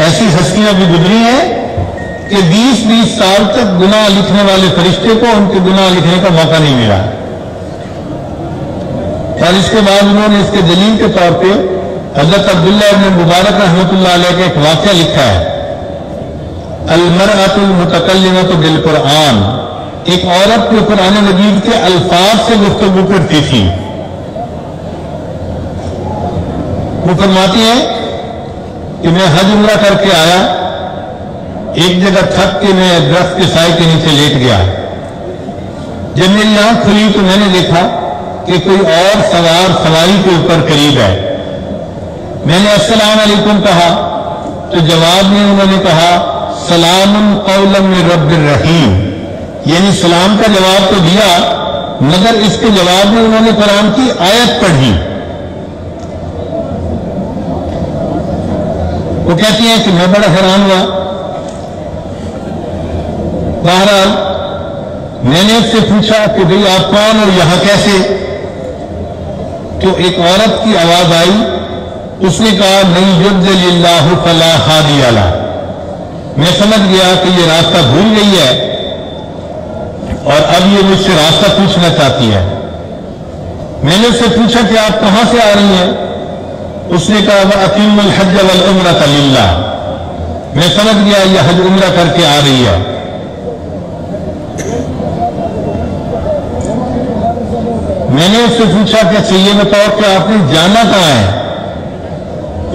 ایسی ہستیاں بھی گزری ہیں کہ 20-20 سال تک گناہ لکھنے والے فرشتے کو ان کے گناہ لکھنے کا موقع نہیں ملا، اور اس کے بعد انہوں نے اس کے دلیل کے طور پہ حضرت عبداللہ ابن مبارک رحمۃ اللہ علیہ کا ایک واقعہ لکھا ہے، المرأۃ المتکلمۃ بالقرآن، ایک عورت جو قرآن مجید کے الفاظ سے گفتگو کرتی تھی، وہ فرماتی ہیں کہ میں حج عمرہ کر کے آیا، ایک جگہ تھک کے میں درخت کے سائے کے نیچے لیٹ گیا، جب میری آنکھ کھلی تو میں نے دیکھا کہ کوئی اور سوار سواری کے اوپر قریب ہے، میں نے السلام علیکم کہا تو جواب میں انہوں نے کہا سلام قولا من رب الرحیم، یعنی سلام کا جواب تو دیا مگر اس کے جواب میں انہوں نے قرآن کی آیت پڑھی۔ وہ کہتی ہیں کہ میں بڑا حیران ہوا، بہرحال میں نے اس سے پوچھا کہ بھئی آپ کون اور یہاں کیسے؟ تو ایک عورت کی آواز آئی، اس نے کہا من یضلل اللہ فلا ہادی لہ، میں سمجھ گیا کہ یہ راستہ بھول گئی ہے اور اب یہ مجھ سے راستہ پوچھنا چاہتی ہے۔ میں نے اس سے پوچھا کہ آپ کہاں سے آ رہی ہیں؟ اس نے کہا وَأَتِمُّ الْحَجَّ وَالْعُمْرَةَ لِلَّهِ، میں سمجھ گیا یہ حج عمرہ کر کے آ رہی ہے۔ میں نے اس سے پوچھا کہ اچھا یہ بتاؤ کہ آپ نے جانا کہاں ہے؟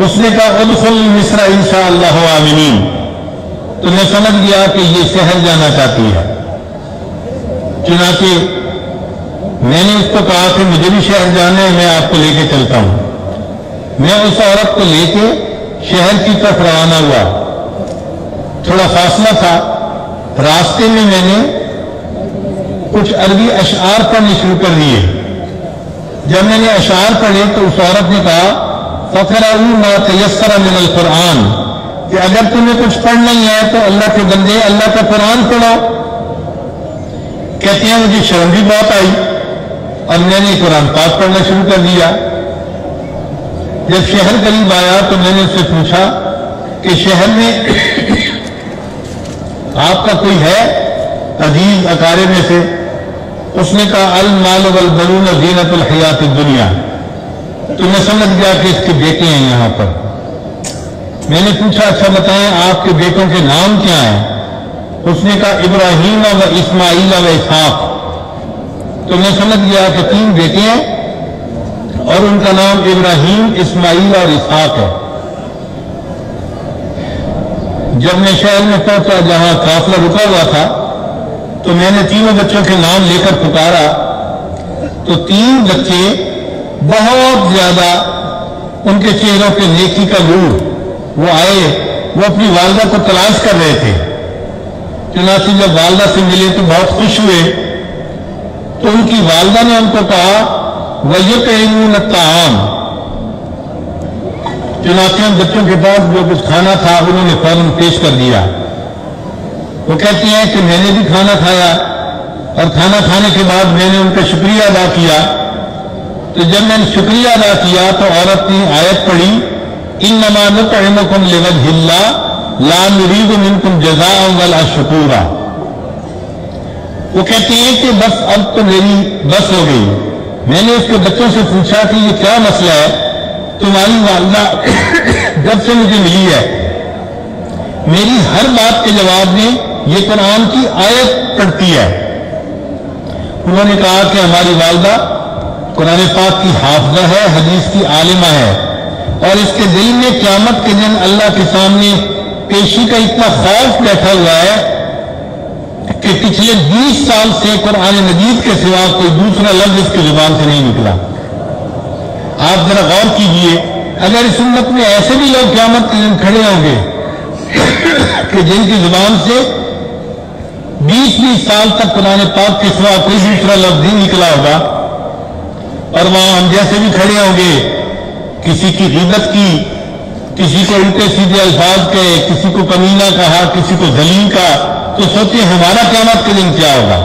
اس نے کہا ادخل مصر انشاءاللہ آمنین، تو میں سمجھ گیا کہ یہ شہر جانا چاہتی ہے، چنانچہ میں نے اس کو کہا کہ مجھے بھی شہر جانا ہے، میں آپ کو لے کے چلتا ہوں۔ میں اس عورت کو لے کے شہر کی طرف روانہ ہوا، تھوڑا فاصلہ تھا، راستے میں میں نے کچھ عربی اشعار پڑھنے شروع کر دیے۔ جب میں نے اشعار پڑھے تو اس عورت نے کہا فَقْرَؤُوا مَا تَيَسَّرَ مِنَ الْقُرْآنِ، کہ اگر تمہیں کچھ پڑھنا ہی ہے تو اللہ کے بندے اللہ کا قرآن پڑھو۔ کہتے ہیں مجھے شرم بھی بہت آئی اور میں نے قرآن پاک پڑھنا شروع کر دیا۔ جب شہر قریب آیا تو میں نے اس سے پوچھا کہ شہر میں آپ کا کوئی ہے عزیز اقارب میں سے؟ اس نے کہا المال والبنون زینت الحیات الدنیا، تو میں سمجھ گیا کہ اس کے بیٹے ہیں یہاں پر۔ میں نے پوچھا اچھا بتائیں آپ کے بیٹوں کے نام کیا ہیں؟ اس نے کہا ابراہیم و اسماعیل و اسحاق، تو میں سمجھ گیا کہ 3 بیٹے ہیں اور ان کا نام ابراہیم، اسماعیل اور اسحاق ہے۔ جب میں شہر میں پہنچا جہاں قافلہ رکا ہوا تھا تو میں نے تینوں بچوں کے نام لے کر پکارا تو 3 بچے بہت زیادہ ان کے چہروں پہ نیکی کا نور، وہ آئے، وہ اپنی والدہ کو تلاش کر رہے تھے، چنانچہ جب والدہ سے ملے تو بہت خوش ہوئے، تو ان کی والدہ نے ان کو کہا وَيُطْعِمُونَ الطَّعَامَ، چنانچہ ان بچوں کے پاس جو کچھ کھانا تھا انہوں نے فوراً پیش کر دیا۔ وہ کہتی ہیں کہ میں نے بھی کھانا کھایا اور کھانا کھانے کے بعد میں نے ان کا شکریہ ادا کیا، تو جب میں نے شکریہ ادا کیا تو عورت نے آیت پڑھی انما نطعمکم لوجہ اللہ لا نرید منکم جزاء ولا شکورا۔ وہ کہتی ہیں کہ بس اب تو میری بس ہو گئی۔ میں نے اس کے بچوں سے پوچھا کہ یہ کیا مسئلہ ہے؟ تمہاری والدہ جب سے مجھے ملی ہے میری ہر بات کے جواب میں یہ قرآن کی آیت پڑھتی ہے۔ انہوں نے کہا کہ ہماری والدہ قرآن پاک کی حافظہ ہے، حدیث کی عالمہ ہے، اور اس کے دل میں قیامت کے دن اللہ کے سامنے پیشی کا اتنا خوف بیٹھا ہوا ہے کہ پچھلے 20 سال سے قرآن مجید کے سوا کوئی دوسرا لفظ اس کی زبان سے نہیں نکلا۔ آپ ذرا غور کیجئے، اگر اس امت میں ایسے بھی لوگ قیامت کے دن کھڑے ہوں گے کہ جن کی زبان سے 20 سال تک قرآن پاک کے سوا کوئی دوسرا لفظ نہیں نکلا ہوگا، اور وہاں ہم جیسے بھی کھڑے ہوں گے، کسی کی غیبت کی، کسی کو الٹے سیدھے الفاظ کہے، کسی کو کمینہ کہا، کسی کو ذلیل کہا، تو سوچیں ہمارا قیامت کے دن کیا ہوگا۔